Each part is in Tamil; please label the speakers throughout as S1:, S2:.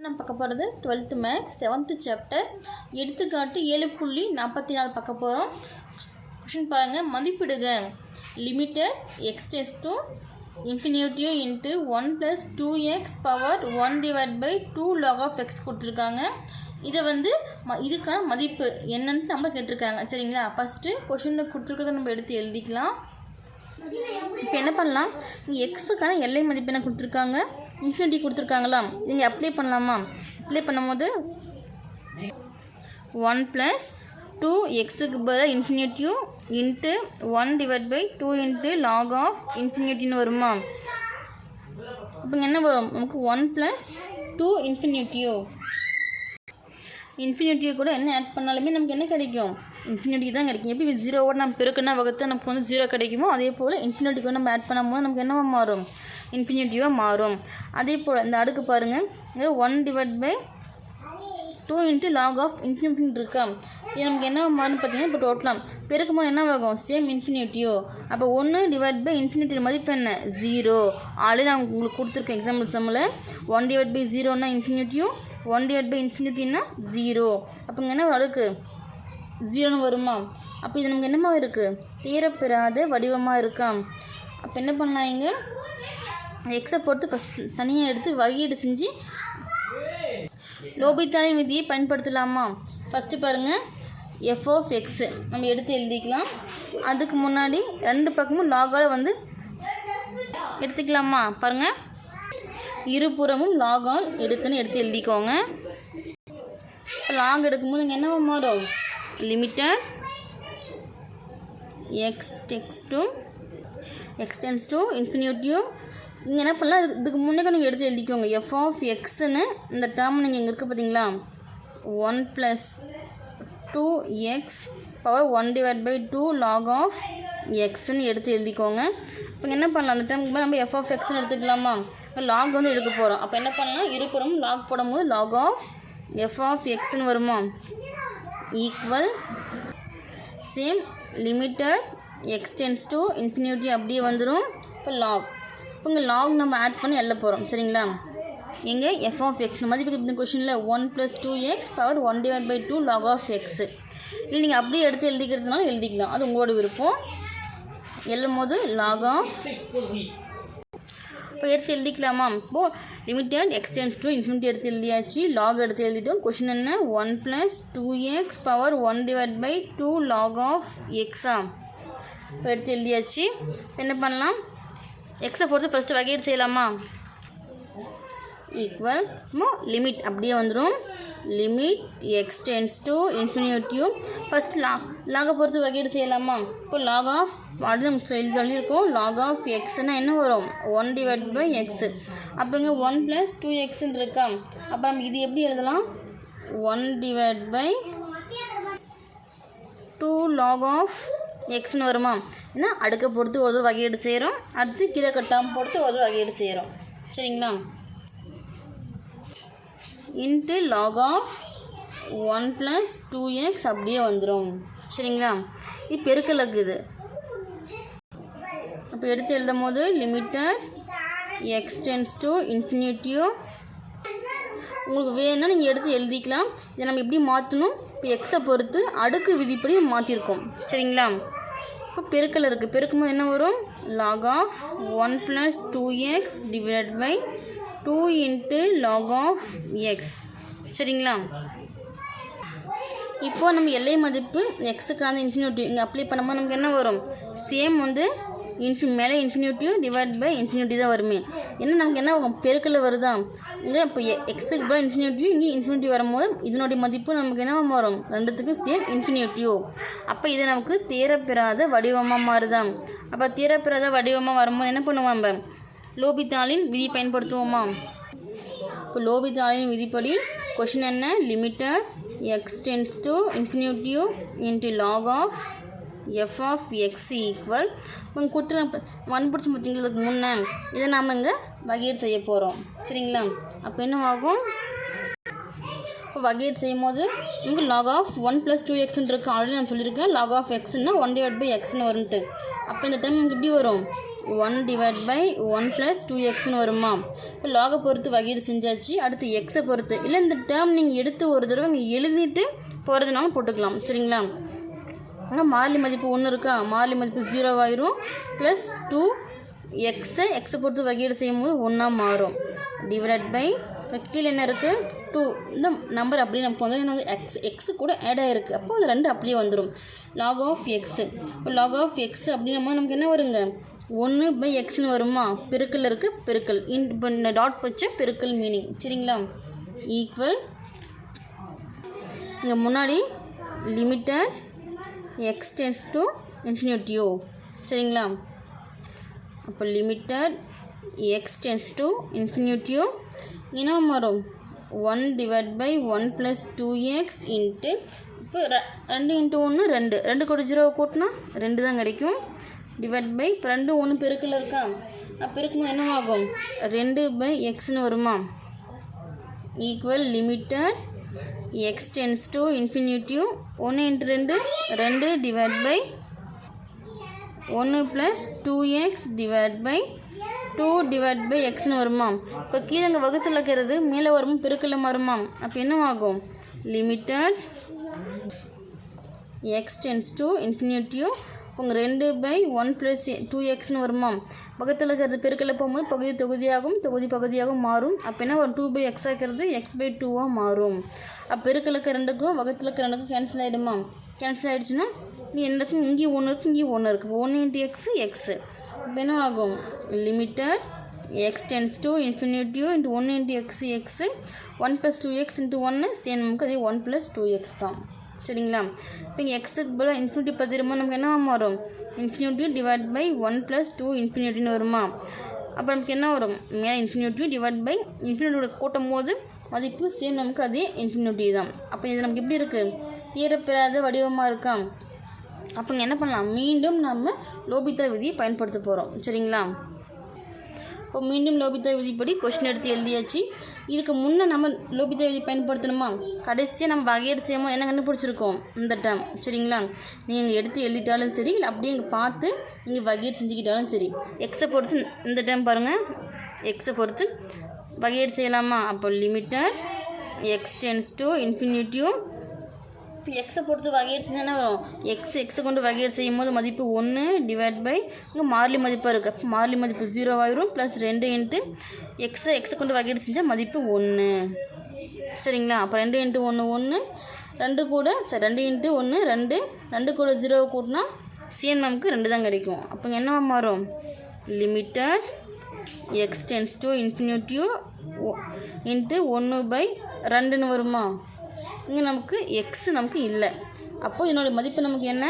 S1: நம்ம பார்க்க போகிறது 12th மேக்ஸ் 7th சாப்டர் எடுத்துக்காட்டு 7.44 பார்க்க போகிறோம். கொஷின் பாருங்கள். மதிப்பிடுக limit x tends to infinity into 1 + 2x power 1/2 log of x கொடுத்துருக்காங்க. இதை இதுக்கான மதிப்பு என்னன்னு நம்ம கேட்டிருக்காங்க. சரிங்களா? ஃபஸ்ட்டு கொஷினில் கொடுத்துருக்கதை நம்ம எடுத்து எழுதிக்கலாம். இப்போ என்ன பண்ணலாம், இங்கே எக்ஸுக்கான எல்லை மதிப்பு என்ன கொடுத்துருக்காங்க, இன்ஃபினிட்டி கொடுத்துருக்காங்களா, இங்கே அப்ளை பண்ணலாமா? அப்ளை பண்ணும்போது 1 + 2xக்கு பதிலாக infinity into 1/2 into log of இன்ஃபினிட்டின்னு வருமா? இப்போ என்ன வரும் நமக்கு 1 + 2 இன்ஃபினிட்டியூ கூட என்ன ஆட் பண்ணாலுமே நமக்கு என்ன கிடைக்கும், இன்ஃபினிட்டி தான் கிடைக்கும். எப்படி ஜீரோவோட நம்ம பெருக்குன்னா வகுத்து நமக்கு 0 கிடைக்குமோ அதே போல் இன்ஃபினிட்டிக்கு நம்ம ஆட் பண்ணும்போது நமக்கு என்னவா மாறும், இன்ஃபினிட்டிவாக மாறும். அதே போல் இந்த அடுக்கு பாருங்கள், இங்கே 1/2 இன்ட்டு லாக் ஆஃப் இன்ஃபினிட்டி இருக்கா, இது நமக்கு என்ன மாறும் பார்த்தீங்கன்னா இப்போ டோட்டலாம் பெருக்கும்போது என்ன ஆகும், சேம் இன்ஃபினிட்டியோ. அப்போ 1/∞ மதிப்பு என்ன, 0. ஆல்ரெடி நான் உங்களுக்கு கொடுத்துருக்கேன் எக்ஸாம்பிள் சம்மில் 1/0னா இன்ஃபினிட்டியும் 1/∞ 0. அப்போ இங்கே என்ன அடுக்கு 0ன்னு வருமா? அப்போ இது நமக்கு என்னமா இருக்குது, தீரப்பெறாத வடிவமாக இருக்கா. அப்போ என்ன பண்ணலாம், இங்கே எக்ஸை பொறுத்து ஃபஸ்ட் தனியாக எடுத்து வகையீடு செஞ்சு லோபித்தாலின் விதியை பயன்படுத்தலாமா? ஃபஸ்ட்டு பாருங்கள், f(x) நம்ம எடுத்து எழுதிக்கலாம். அதுக்கு முன்னாடி ரெண்டு பக்கமும் லாகால் எடுத்துக்கலாமா? பாருங்கள், இருபுறமும் லாகால் எடுக்குன்னு எடுத்து எழுதிக்கோங்க. லாக் எடுக்கும்போது இங்கே என்ன மாறும், limited x tends to infinity. இங்கே என்ன பண்ணலாம், இதுக்கு முன்னே நீங்கள் எடுத்து எழுதிக்கோங்க. f(x)ன்னு இந்த டேர்ம் நீங்கள் இங்கே இருக்குது பார்த்தீங்களா, 1 + 2x பவர் 1/2 log of xன்னு எடுத்து எழுதிக்கோங்க. இப்போ என்ன பண்ணலாம், அந்த டேர்முக்கு நம்ம f(x)ன்னு எடுத்துக்கலாமா? இப்போ லாக் எடுக்க போகிறோம். அப்போ என்ன பண்ணலாம், இருபுறம் லாக் போடும்போது log of f(x)ன்னு வருமா, equal same limited x tends to infinity அப்படியே வந்துடும். இப்போ லாக், இப்போ இங்கே லாக் நம்ம ஆட் பண்ணி எழுத போகிறோம். சரிங்களா? எங்கே f(x) மதிப்பு இந்த கொஷனில் 1 + 2x power 1/2 log of x. இல்லை நீங்கள் அப்படியே எடுத்து எழுதிக்கிறதுனால எழுதிக்கலாம், அது உங்களோட விருப்பம். எழுதும் போது log of இப்போ எடுத்து எழுதிக்கலாமா? இப்போது limited x tends to infinity எடுத்து எழுதியாச்சு, லாக் எடுத்து எழுதிட்டோம். கொஷின் என்ன, 1 + 2x பவர் 1/2 log of x-ஆ இப்போ எடுத்து எழுதியாச்சு. என்ன பண்ணலாம், எக்ஸை பொறுத்து ஃபஸ்ட்டு வகையீடு செய்யலாமா? ஈக்குவல் லிமிட் அப்படியே வந்துடும், limit x tends to infinity. First லாகை பொறுத்து வகையீடு செய்யலாமா? இப்போ லாக் ஆஃப் அப்படின்னு சொல்லியிருக்கோம், லாக் ஆஃப் எக்ஸ்னா என்ன வரும், 1/x. அப்போ இங்கே 1 + 2xன்னு இருக்கா, அப்போ நம்ம இது எப்படி எழுதலாம், 1/2 log of xன்னு வருமா? ஏன்னா அடுக்கை பொறுத்து ஒரு வகையீடு செய்கிறோம், அடுத்து கீழே கட்டாமல் பொறுத்து ஒரு வகையீடு செய்கிறோம். சரிங்களா? இன்ட்டு லாக் ஆஃப் 1 + 2x அப்படியே வந்துடும். சரிங்களா? இது பெருக்கலுக்கு இது. அப்போ எடுத்து எழுதும் போது limited x tends to infinity. உங்களுக்கு வேணும்னா நீங்கள் எடுத்து எழுதிக்கலாம். இதை நம்ம எப்படி மாற்றணும், இப்போ எக்ஸை பொறுத்து அடுக்கு விதிப்படி மாற்றிருக்கோம். சரிங்களா? இப்போ பெருக்கல் இருக்குது, பெருக்கும்போது என்ன வரும், log of 1 + 2x / 2 into log of x. சரிங்களா? இப்போது நம்ம எல்லை மதிப்பு எக்ஸுக்கான இன்ஃபினிட்டி இங்கே அப்ளை பண்ணும்போது நமக்கு என்ன வரும், சேம் மேலே இன்ஃபினிட்டி /∞ தான் வருமே. ஏன்னா நமக்கு என்ன பெருக்கல் வருதா, இங்கே இப்போ எக்ஸுக்கு பதிலாக இன்ஃபினிட்டி, இங்கே இன்ஃபினிட்டி வரும்போது இதனுடைய மதிப்பு நமக்கு என்ன வரும், ரெண்டுத்துக்கும் சேம் இன்ஃபினிட்டியோ. அப்போ இது நமக்கு தீரப்பெறாத வடிவமாக மாறுதான். அப்போ தீரப்பெறாத வடிவமாக வரும்போது என்ன பண்ணுவோம், நம்ம லோபித்தாலின் விதி பயன்படுத்துவோமா? இப்போ லோபித்தாலின் விதிப்படி கொஷின் என்ன, limit x tends to infinity into log of f(x) equal இப்போ கொடுத்து வன்புடிச்சு பார்த்தீங்களுக்கு முன்னே இதை நாம் இங்கே வகையீடு செய்ய போகிறோம். சரிங்களா? அப்போ என்ன ஆகும், இப்போ வகையீடு செய்யும் போது நமக்கு லாக் ஆஃப் 1 + 2xன்னு இருக்குது. ஆல்ரெடி நான் சொல்லியிருக்கேன், லாக் ஆஃப் எக்ஸ்னா 1/x வரும்ட்டு. அப்போ இந்த டைம் நமக்கு எப்படி வரும், 1 டிவைட் பை 1 ப்ளஸ் 2xன்னு வருமா? இப்போ லாகை பொறுத்து வகையீடு செஞ்சாச்சு. அடுத்து எக்ஸை பொறுத்து இல்லை இந்த டேர்ம் நீங்கள் எடுத்து ஒரு தடவை இங்கே எழுதிட்டு போகிறதுனாலும் போட்டுக்கலாம். சரிங்களா? அங்கே மாறிலி மதிப்பு 1 இருக்கா, மாறிலி மதிப்பு 0 ஆயிரும். ப்ளஸ் 2 எக்ஸை பொறுத்து வகையீடு செய்யும் போது 1 மாறும். டிவைட் பை கீழே என்ன இருக்குது 2. இந்த நம்பர் அப்படியே நமக்கு வந்து எக்ஸு கூட ஆட் ஆகிருக்கு. அப்போ அது 2 அப்படியே வந்துடும். Log of x. இப்போ லாக் ஆஃப் எக்ஸ் அப்படின்னும் போது நமக்கு என்ன வருங்க 1 பை எக்ஸ்னு வருமா? பெருக்கல் இருக்குது, பெருக்கல் இப்போ இந்த டாட் வச்சு பெருக்கல் மீனிங். சரிங்களா? ஈக்குவல் இங்கே முன்னாடி லிமிட்டட் எக்ஸ் டென்ஸ் டு இன்ஃபினிட்டியோ. சரிங்களா? அப்போ லிமிட்டட் எக்ஸ் டென்ஸ் டு இன்ஃபினிட்டியோ என்ன மாறும் 1 divide by 1 plus 2x into இப்போ 2 இன்ட்டு 1 2 2 கூட 0 கூட்டினா 2 தான் கிடைக்கும். டிவைட் பை இப்போ 2 1 பெருக்கில் இருக்கா, பெருக்கும்போது என்ன ஆகும் 2 பை எக்ஸ்னு வருமா? Equal limit x tends to infinity 1 into 2 2 divide by 1 plus 2x divide by 2 divide by எக்ஸ்னு வருமா? இப்போ கீழே இங்கே வகுத்தில் இருக்கிறது மேலே வருமா பெருக்கல் வருமா? அப்போ என்ன ஆகும் limited x tends to infinitive இப்போ 2 பை 1 ப்ளஸ் 2xன்னு வருமா? பக்கத்தில் இருக்கிறது பெருக்கல் போகும்போது பகுதி தொகுதியாகவும் தொகுதி பகுதியாகவும் மாறும். அப்போ என்ன ஒரு 2 பை எக்ஸ் ஆகிறது எக்ஸ் பை 2வாக மாறும். அப்போ பெருக்கலுக்கு 2க்கும் வகுத்தில் 2க்கும் கேன்சல் ஆகிடுமா? கேன்சல் ஆகிடுச்சுன்னா நீ என்ன இருக்குது இங்கேயும் 1 இருக்குது இங்கேயும் 1 இருக்குது. 1 இன்ட்டு எக்ஸு எக்ஸு. இப்போ என்ன ஆகும் limited x tends to infinity into 1 into x x 1 plus 2x into 1 same நமக்கு அதே 1 ப்ளஸ் 2x தான். சரிங்களா? இப்போ இங்கே எக்ஸுக்கு போல் இன்ஃபினிட்டி பதிரும்போது நமக்கு என்ன மாறும் இன்ஃபினிட்டிவ் டிவைட் பை 1 ப்ளஸ் 2 இன்ஃபினிட்டின்னு வருமா? அப்போ நமக்கு என்ன வரும் மேலே இன்ஃபினிட்டிவ் டிவைட் பை இன்ஃபினிட்டியோட கூட்டும் போது மதிப்பு சேம் நமக்கு அதே இன்ஃபினிட்டி தான். அப்போ இது நமக்கு எப்படி இருக்குது தீரப்பெறாத வடிவமாக இருக்கா? அப்போ என்ன பண்ணலாம் மீண்டும் நம்ம லோபித்தா விதியை பயன்படுத்த போகிறோம். சரிங்களா? இப்போ மீண்டும் லோபித்தா விதிப்படி கொஸ்டின் எடுத்து எழுதியாச்சு. இதுக்கு முன்னே நம்ம லோபித்தா விதி பயன்படுத்தணுமா? கடைசியாக நம்ம வகையீடு செய்யும்போது என்ன கண்டுபிடிச்சிருக்கோம் இந்த டேர்ம். சரிங்களா? நீங்கள் எடுத்து எழுதிட்டாலும் சரி இல்லை அப்படியே இங்கே பார்த்து நீங்கள் வகையீடு செஞ்சுக்கிட்டாலும் சரி. எக்ஸை பொறுத்து இந்த டேர்ம் பாருங்கள் எக்ஸை பொறுத்து வகையீடு செய்யலாமா? அப்போ limited x tends to infinitive இப்போ எக்ஸை பொறுத்து வகையீடு செஞ்சால் என்ன வரும் எக்ஸை கொண்டு வகையீடு செய்யும் போது மதிப்பு 1 டிவைட் பை இங்கே மாறிலி மதிப்பாக இருக்குது. அப்போ மாறிலி மதிப்பு 0 ஆயிரும். ப்ளஸ் 2 இன்ட்டு எக்ஸை கொண்டு வகையீடு செஞ்சால் மதிப்பு 1. சரிங்களா? அப்போ 2 இன்ட்டு 1 1 2 கூட 2 இன்ட்டு 1 2 2 கூட 0 கூட்டினா சேம் நமக்கு 2 தான் கிடைக்கும். அப்போ என்ன மாறும் limit x tends to infinity into 1 by 2ன்னு வருமா? இங்கே நமக்கு எக்ஸ் நமக்கு இல்லை. அப்போது இதனுடைய மதிப்பு நமக்கு என்ன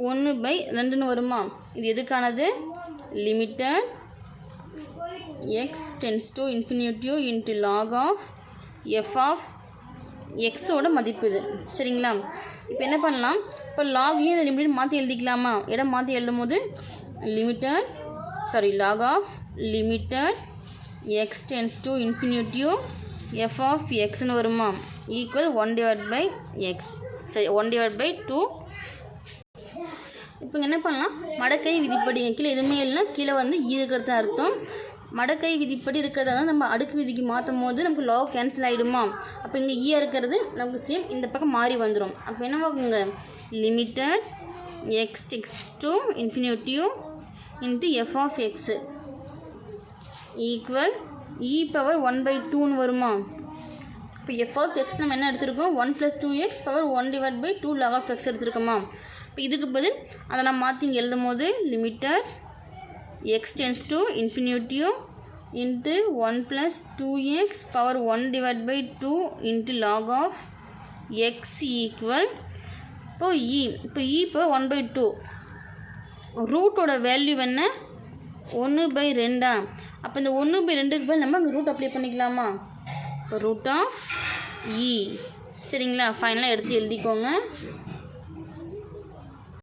S1: 1 பை 2ன்னு வருமா? இது எதுக்கானது limit x tends to infinity into log of f of எக்ஸோட மதிப்பு இது. சரிங்களா? இப்போ என்ன பண்ணலாம் இப்போ லாகையும் இந்த லிமிட் மாற்றி எழுதிக்கலாமா? இடம் மாற்றி எழுதும் போது log of limit x tends to infinity f of எக்ஸ்னு வருமா? Equal 1 divide by x. சரி 1 டிவைட் பை 2. இப்போ என்ன பண்ணலாம் மடக்கை விதிப்படி கீழே எதுவுமே இல்லைன்னா கீழே வந்து இருக்கிறது அர்த்தம். மடக்கை விதிப்படி இருக்கிறத தான் நம்ம அடுக்கு விதிக்கு மாற்றும் போது நமக்கு லாக் கேன்சல் ஆகிடுமா? அப்போ இங்கே இருக்கிறது நமக்கு சேம் இந்த பக்கம் மாறி வந்துடும். அப்போ என்னவாகுங்க limit x tends to infinity into f of x equal e power 1/2ன்னு வருமா? இப்போ எஃப் ஆஃப் எக்ஸ் நம்ம என்ன எடுத்திருக்கோம் 1 + 2x power 1 divide by 2 log of x எடுத்துருக்கோமா? இப்போ இதுக்கு பதில் அதை நம்ம மாற்றி இங்கே எழுதும் போது limit x tends to infinity into 1 + 2x power 1 divide by 2 into log of x equal இப்போ இப்போ 1/2 ரூட்டோட வேல்யூ என்ன 1/2. அப்போ இந்த 1/2க்கு பதில் நம்ம அங்கே ரூட் அப்ளை பண்ணிக்கலாமா? இப்போ ரூட் ஆஃப் இ. சரிங்களா? ஃபைனலாக எடுத்து எழுதிக்கோங்க.